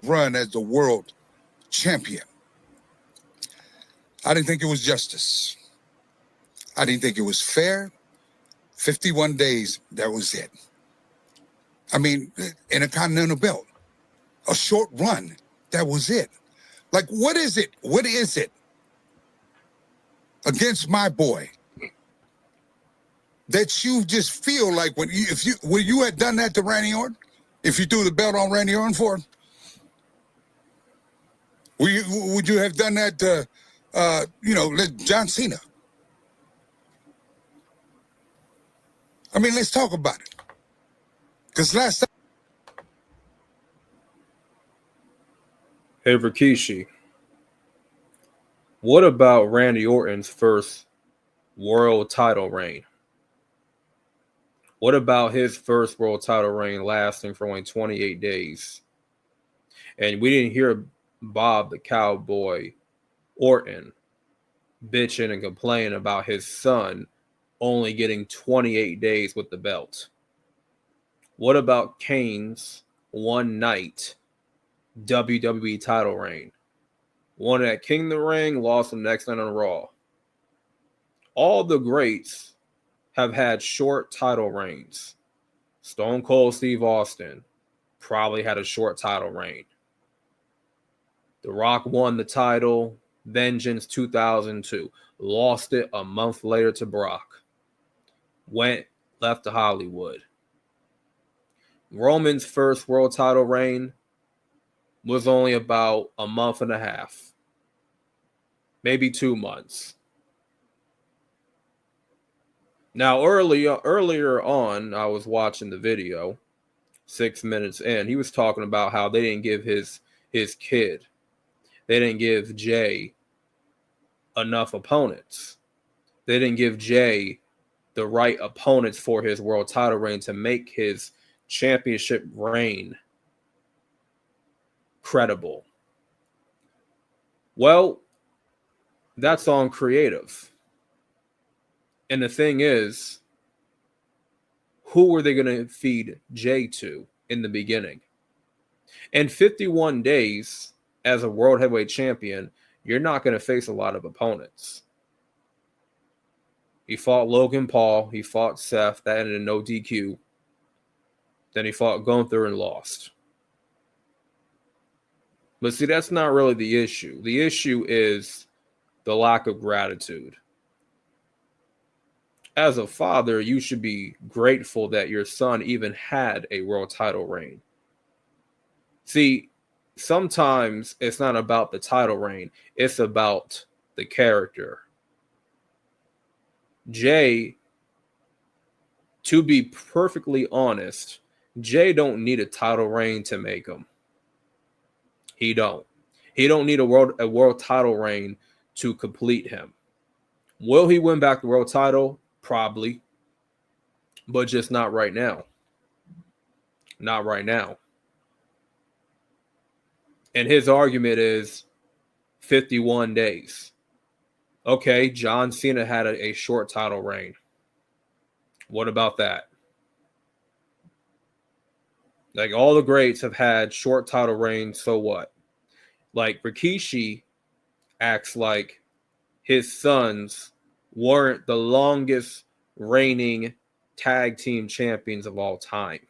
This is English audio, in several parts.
run as the world champion. I didn't think it was justice. I didn't think it was fair. 51 days, that was it. I mean, in a continental belt, a short run, that was it. Like, what is it? What is it against my boy that you just feel like when you had done that to Randy Orton, if you threw the belt on Randy Orton for him, would you have done that to John Cena? I mean, let's talk about it. Because last time. Hey, Rikishi, what about Randy Orton's first world title reign? What about his first world title reign lasting for only 28 days? And we didn't hear Bob the Cowboy Orton bitching and complaining about his son only getting 28 days with the belt. What about Kane's one night WWE title reign? Won at King of the Ring, lost the next night on Raw. All the greats have had short title reigns. Stone Cold Steve Austin probably had a short title reign. The Rock won the title, Vengeance 2002. Lost it a month later to Brock. Left to Hollywood. Roman's first world title reign was only about a month and a half, maybe 2 months. Now, earlier on, I was watching the video, 6 minutes in. He was talking about how they didn't give his kid, they didn't give Jay enough opponents. They didn't give Jay the right opponents for his world title reign to make his championship reign credible. Well, that's on creative. And the thing is, who were they going to feed Jay to in the beginning? In 51 days as a world heavyweight champion, you're not going to face a lot of opponents. He fought Logan Paul. He fought Seth. That ended in no DQ. Then he fought Gunther and lost. But see, that's not really the issue. The issue is the lack of gratitude. As a father, you should be grateful that your son even had a world title reign. See, sometimes it's not about the title reign. It's about the character. Jay, to be perfectly honest, Jay don't need a title reign to make him. He don't. He don't need a world title reign to complete him. Will he win back the world title? Probably. But just not right now. Not right now. And his argument is 51 days. Okay, John Cena had a short title reign. What about that? Like, all the greats have had short title reigns, so what? Like, Rikishi acts like his sons weren't the longest reigning tag team champions of all time.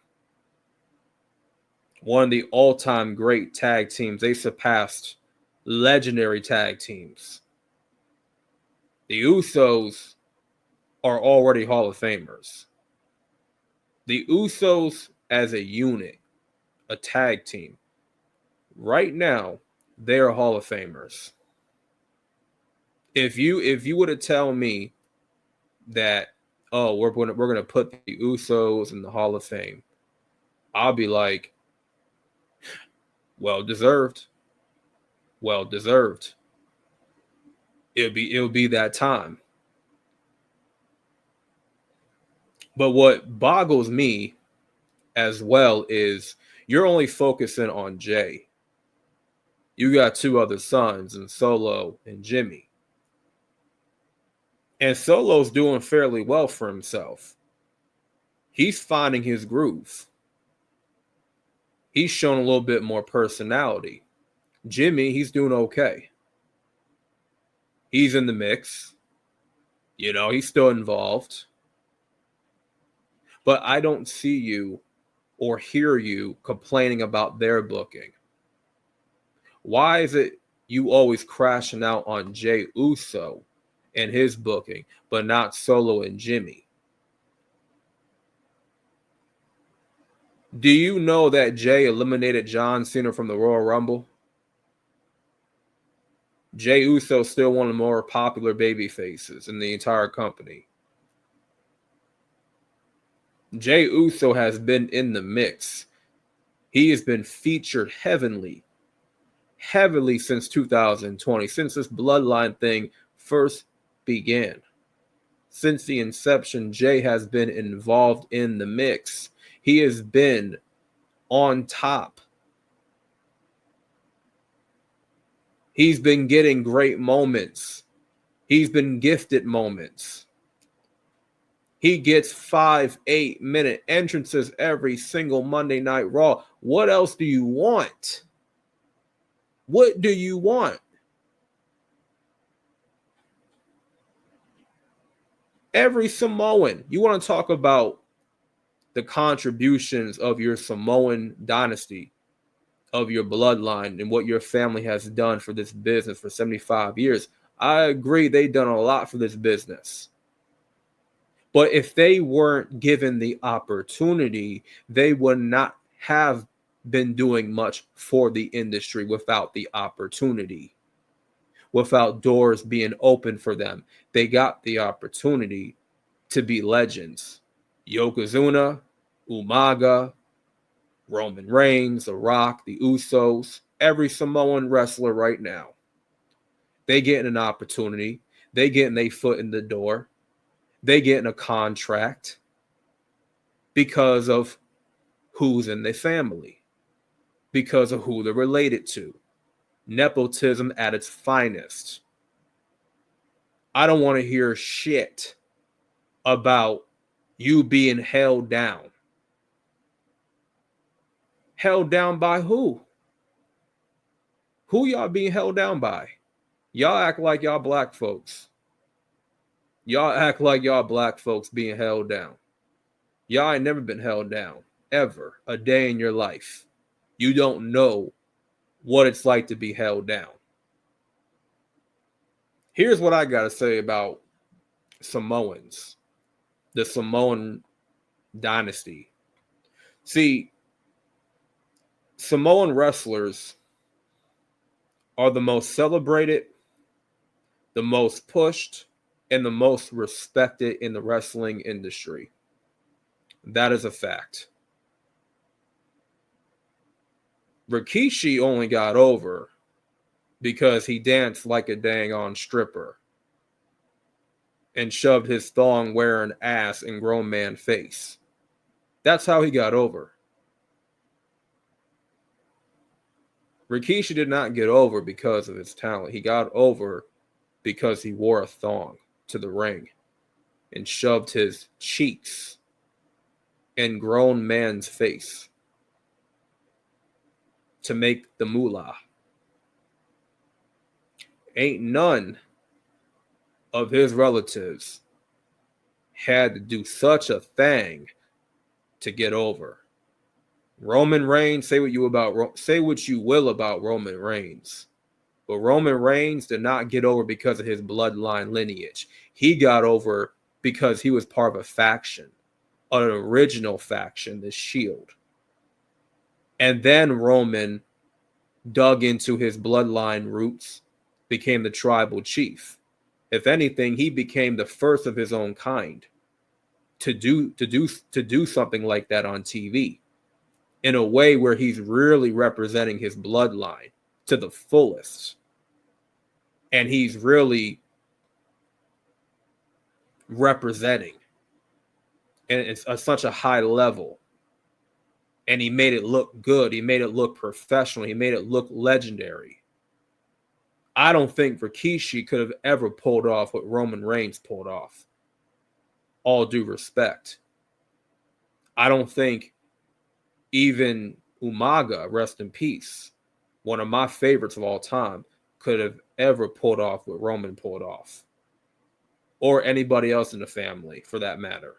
One of the all-time great tag teams. They surpassed legendary tag teams. The Usos are already Hall of Famers. The Usos as a unit, a tag team, right now, they are Hall of Famers. If you were to tell me that, oh, we're gonna put the Usos in the Hall of Fame, I'll be like, well deserved. Well deserved. It'll be that time. But what boggles me as well is you're only focusing on Jay. You got two other sons in Solo and Jimmy. And Solo's doing fairly well for himself. He's finding his groove. He's shown a little bit more personality. Jimmy, he's doing okay. He's in the mix. He's still involved. But I don't see you or hear you complaining about their booking. Why is it you always crashing out on Jey Uso and his booking, but not Solo and Jimmy? Do you know that Jey eliminated John Cena from the Royal Rumble? Jey Uso is still one of the more popular baby faces in the entire company. Jey Uso has been in the mix. He has been featured heavily since 2020, since this bloodline thing first began. Since the inception, Jey has been involved in the mix. He has been on top. He's been getting great moments. He's been gifted moments. He gets 5-8-minute entrances every single Monday Night Raw. What else do you want? What do you want? Every Samoan. You want to talk about the contributions of your Samoan dynasty, of your bloodline, and what your family has done for this business for 75 years. I agree, they've done a lot for this business. But if they weren't given the opportunity, they would not have been doing much for the industry without the opportunity, without doors being open for them. They got the opportunity to be legends. Yokozuna, Umaga, Roman Reigns, The Rock, the Usos, every Samoan wrestler right now. They getting an opportunity. They getting their foot in the door. They getting a contract because of who's in their family, because of who they're related to. Nepotism at its finest. I don't want to hear shit about you being held down. Held down by who? Who y'all being held down by? Y'all act like y'all black folks. Y'all act like y'all black folks being held down. Y'all ain't never been held down, ever, a day in your life. You don't know what it's like to be held down. Here's what I got to say about Samoans, the Samoan dynasty. See, Samoan wrestlers are the most celebrated, the most pushed, and the most respected in the wrestling industry. That is a fact. Rikishi only got over because he danced like a dang on stripper and shoved his thong wearing ass in grown man face. That's how he got over. Rikishi did not get over because of his talent. He got over because he wore a thong to the ring and shoved his cheeks in grown man's face to make the moolah. Ain't none of his relatives had to do such a thing to get over. Roman Reigns, say what you will about Roman Reigns, but Roman Reigns did not get over because of his bloodline lineage. He got over because he was part of a faction, an original faction, the Shield. And then Roman dug into his bloodline roots, became the tribal chief. If anything, he became the first of his own kind to do something like that on TV in a way where he's really representing his bloodline to the fullest. And he's really representing. And it's such a high level. And he made it look good. He made it look professional. He made it look legendary. I don't think Rikishi could have ever pulled off what Roman Reigns pulled off. All due respect. I don't think even Umaga, rest in peace, one of my favorites of all time, could have ever pulled off what Roman pulled off. Or anybody else in the family, for that matter.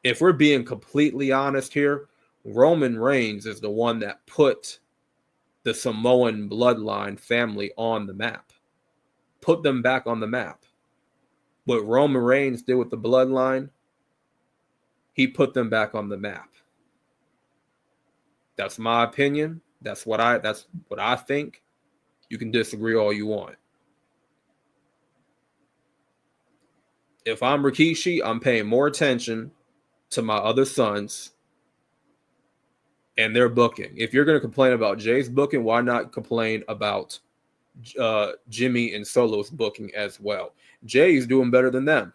If we're being completely honest here, Roman Reigns is the one that put the Samoan bloodline family on the map. Put them back on the map. What Roman Reigns did with the bloodline, he put them back on the map. That's my opinion. That's what I think. You can disagree all you want. If I'm Rikishi, I'm paying more attention to my other sons and their booking. If you're going to complain about Jay's booking, why not complain about Jimmy and Solo's booking as well? Jay's doing better than them.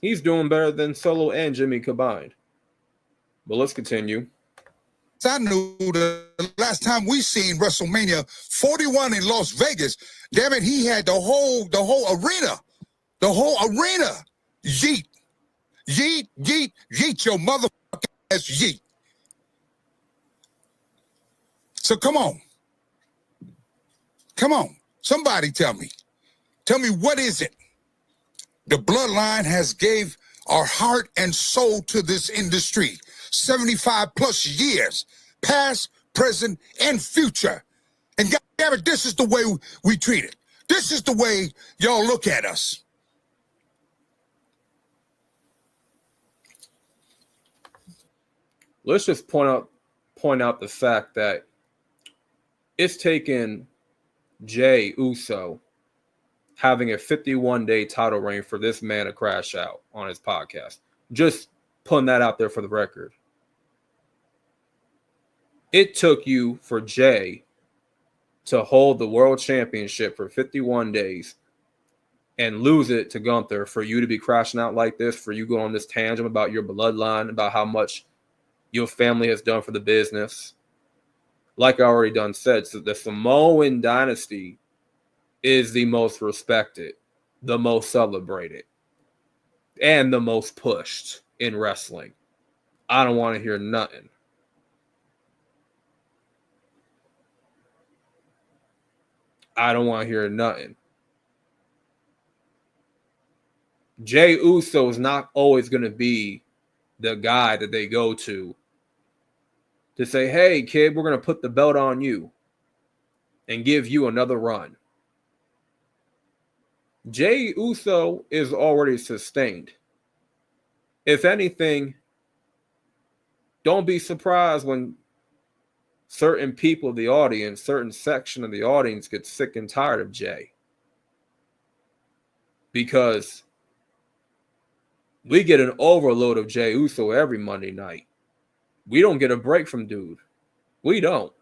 He's doing better than Solo and Jimmy combined. But let's continue. I knew the last time we seen WrestleMania 41 in Las Vegas, damn it, he had the whole arena. The whole arena. Yeet. Yeet, yeet, yeet your motherfucking ass yeet. So come on. Come on. Somebody tell me. Tell me, what is it? The bloodline has gave our heart and soul to this industry. 75 plus years, past, present, and future. And God damn it, this is the way we treat it. This is the way y'all look at us. Let's just point out the fact that it's taken Jay Uso having a 51-day title reign for this man to crash out on his podcast. Just putting that out there for the record. It took you for Jay to hold the world championship for 51 days and lose it to Gunther for you to be crashing out like this, for you going on this tangent about your bloodline, about how much your family has done for the business. Like I already done said, so the Samoan dynasty is the most respected, the most celebrated, and the most pushed in wrestling. I don't want to hear nothing. I don't want to hear nothing. Jay Uso is not always going to be the guy that they go to say, hey, kid, we're going to put the belt on you and give you another run. Jay Uso is already sustained. If anything, don't be surprised when certain people of the audience, certain section of the audience get sick and tired of Jay. Because we get an overload of Jay Uso every Monday night. We don't get a break from dude. We don't.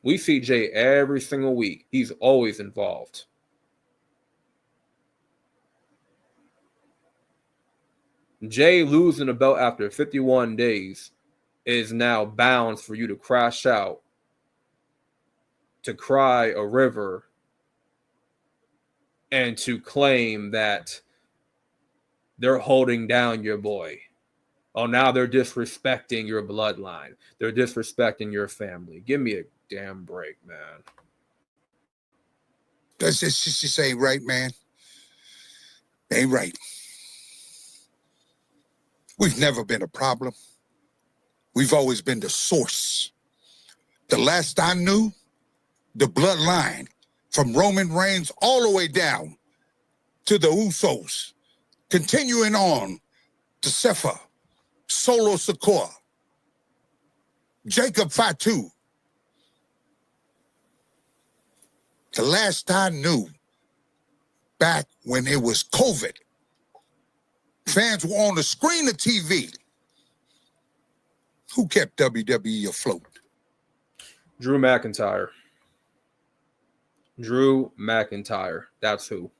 We see Jay every single week. He's always involved. Jay losing the belt after 51 days is now bounds for you to crash out, to cry a river, and to claim that they're holding down your boy. Oh, now they're disrespecting your bloodline. They're disrespecting your family. Give me a damn break, man. That's just ain't right, man. Ain't right. We've never been a problem. We've always been the source. The last I knew, the bloodline from Roman Reigns all the way down to the Usos, continuing on to Sefa, Solo Sikoa, Jacob Fatu. The last I knew, back when it was COVID, fans were on the screen of TV. Who kept WWE afloat? Drew McIntyre. Drew McIntyre. That's who.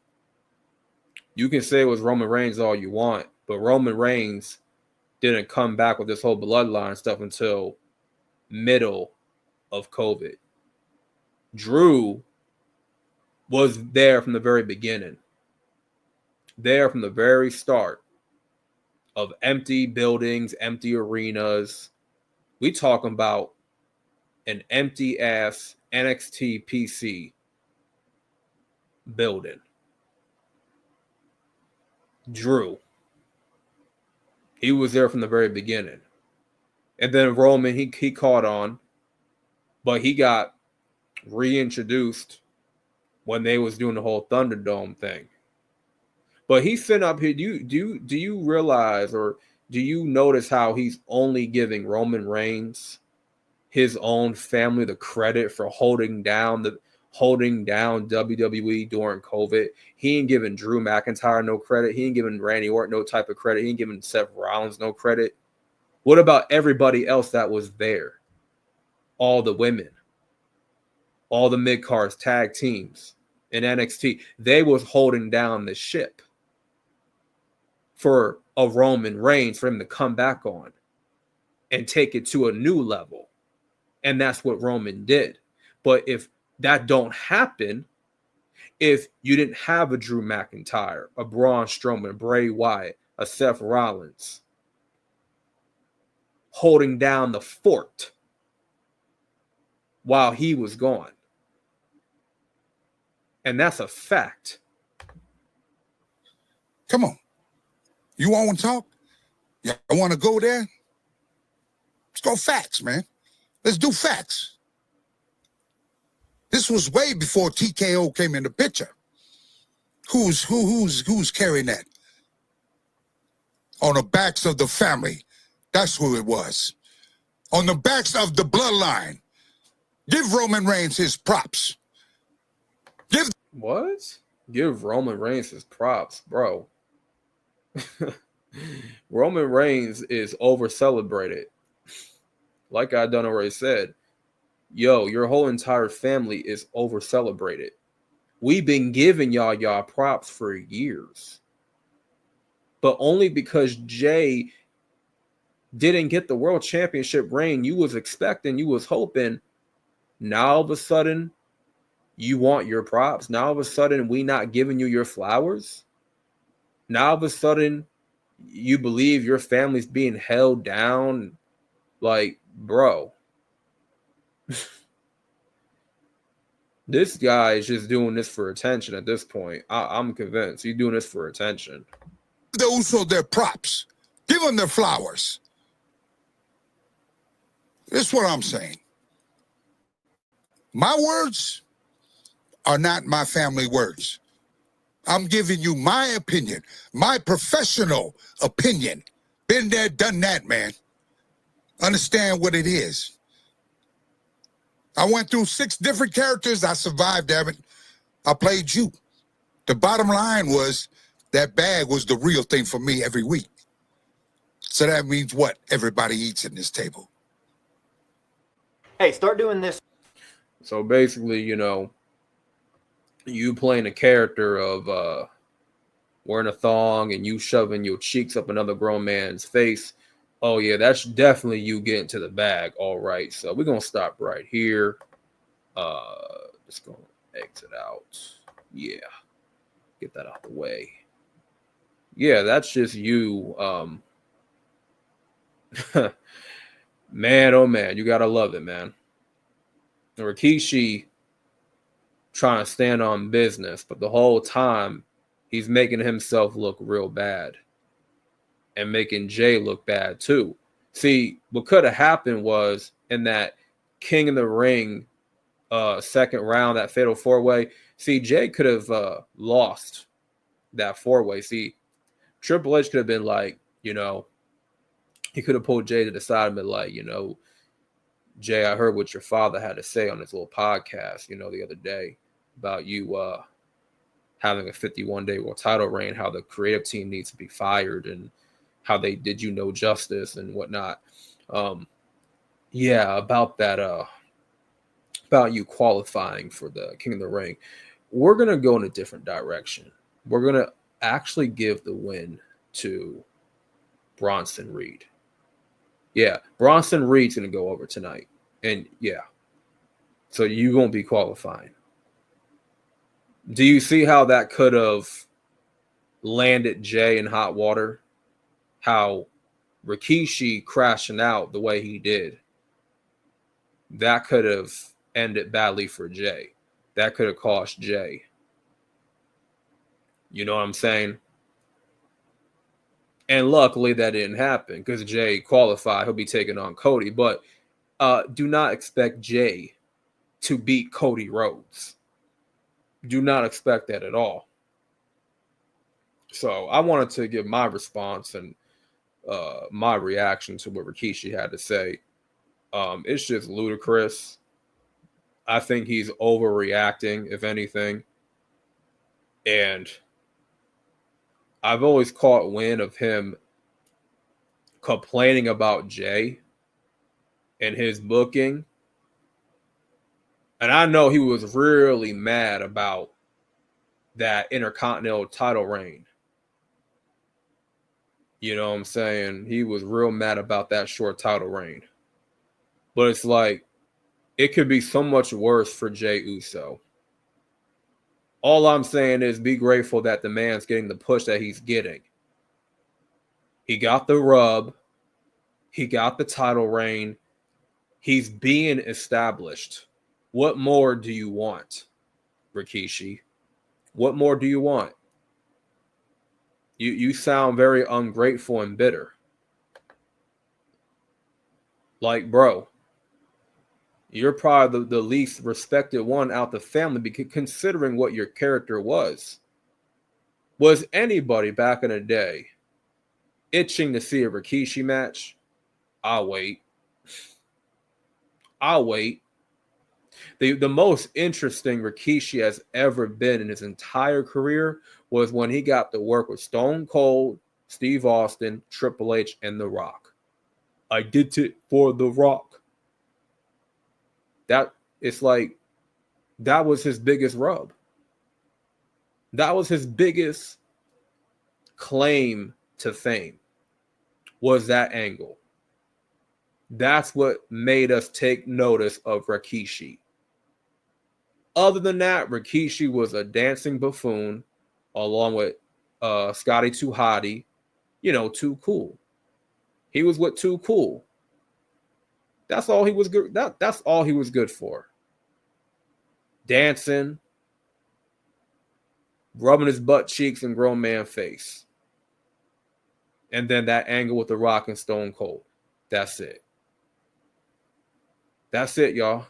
You can say it was Roman Reigns all you want, but Roman Reigns didn't come back with this whole bloodline stuff until middle of COVID. Drew was there from the very beginning. There from the very start. of empty buildings, empty arenas. We talking about an empty ass NXT PC building. Drew. He was there from the very beginning. And then Roman, he caught on, but he got reintroduced when they was doing the whole Thunderdome thing. But he's sitting up here. Do you realize, or do you notice how he's only giving Roman Reigns, his own family, the credit for holding down WWE during COVID? He ain't giving Drew McIntyre no credit. He ain't giving Randy Orton no type of credit. He ain't giving Seth Rollins no credit. What about everybody else that was there? All the women, all the mid-cards, tag teams in NXT, they was holding down the ship for a Roman Reigns, for him to come back on and take it to a new level. And that's what Roman did. But if that don't happen, if you didn't have a Drew McIntyre, a Braun Strowman, Bray Wyatt, a Seth Rollins holding down the fort while he was gone, and that's a fact. Come on. You want to talk? Yeah, I want to go there? Let's go facts, man. Let's do facts. This was way before TKO came in the picture. Who's carrying that? On the backs of the family. That's who it was. On the backs of the bloodline. Give Roman Reigns his props. Give Roman Reigns his props, bro. Roman Reigns is over celebrated. Like I done already said, yo, your whole entire family is over celebrated. We've been giving y'all props for years, but only because Jay didn't get the world championship reign you was expecting, you was hoping. Now all of a sudden, you want your props. Now all of a sudden, we not giving you your flowers. Now all of a sudden, you believe your family's being held down. Like, bro, this guy is just doing this for attention at this point. I'm convinced he's doing this for attention. The Usos their props. Give them their flowers. This is what I'm saying. My words are not my family words. I'm giving you my opinion, my professional opinion. Been there, done that, man. Understand what it is. I went through 6 different characters. I survived, damn it. I played you. The bottom line was that bag was the real thing for me every week. So that means what? Everybody eats at this table. Hey, start doing this. So basically, you playing a character of wearing a thong and you shoving your cheeks up another grown man's face. Oh, yeah, that's definitely you getting to the bag. All right, so we're going to stop right here. Just going to exit out. Yeah, get that out the way. Yeah, that's just you. Man, oh, man, you got to love it, man. Rikishi trying to stand on business, but the whole time he's making himself look real bad and making Jay look bad too. See, what could have happened was in that King of the Ring second round, that fatal 4-way, see, Jay could have lost that 4-way. See, Triple H could have been like, he could have pulled Jay to the side and been like, Jay, I heard what your father had to say on his little podcast, the other day about you having a 51-day world title reign, how the creative team needs to be fired and how they did you no justice and whatnot. Yeah, about that, about you qualifying for the King of the Ring. We're going to go in a different direction. We're going to actually give the win to Bronson Reed. Yeah, Bronson Reed's going to go over tonight. And yeah, so you won't be qualifying. Do you see how that could have landed Jay in hot water? how Rikishi crashing out the way he did, that could have ended badly for Jay. That could have cost Jay. You know what I'm saying? And luckily that didn't happen because Jay qualified. He'll be taking on Cody. But do not expect Jay to beat Cody Rhodes. Do not expect that at all. So I wanted to give my response and my reaction to what Rikishi had to say. It's just ludicrous. I think he's overreacting, if anything. And I've always caught wind of him complaining about Jay and his booking. And I know he was really mad about that Intercontinental title reign. You know what I'm saying? He was real mad about that short title reign. But it's like, it could be so much worse for Jey Uso. All I'm saying is be grateful that the man's getting the push that he's getting. He got the rub. He got the title reign. He's being established. What more do you want, Rikishi? What more do you want? You sound very ungrateful and bitter. Like, bro, you're probably the least respected one out the family because considering what your character was. Was anybody back in the day itching to see a Rikishi match? I'll wait. I'll wait. The most interesting Rikishi has ever been in his entire career was when he got to work with Stone Cold, Steve Austin, Triple H, and The Rock. I did it for The Rock. That it's like that was his biggest rub. That was his biggest claim to fame. Was that angle. That's what made us take notice of Rikishi. Other than that, Rikishi was a dancing buffoon along with Scotty 2 Hotty, Too Cool. He was with Too Cool. That's all he was good. That's all he was good for. Dancing, rubbing his butt cheeks and grown man face. And then that angle with The Rock and Stone Cold. That's it. That's it, y'all.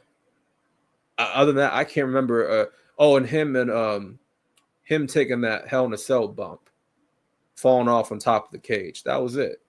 Other than that, I can't remember. And him taking that Hell in a Cell bump, falling off on top of the cage. That was it.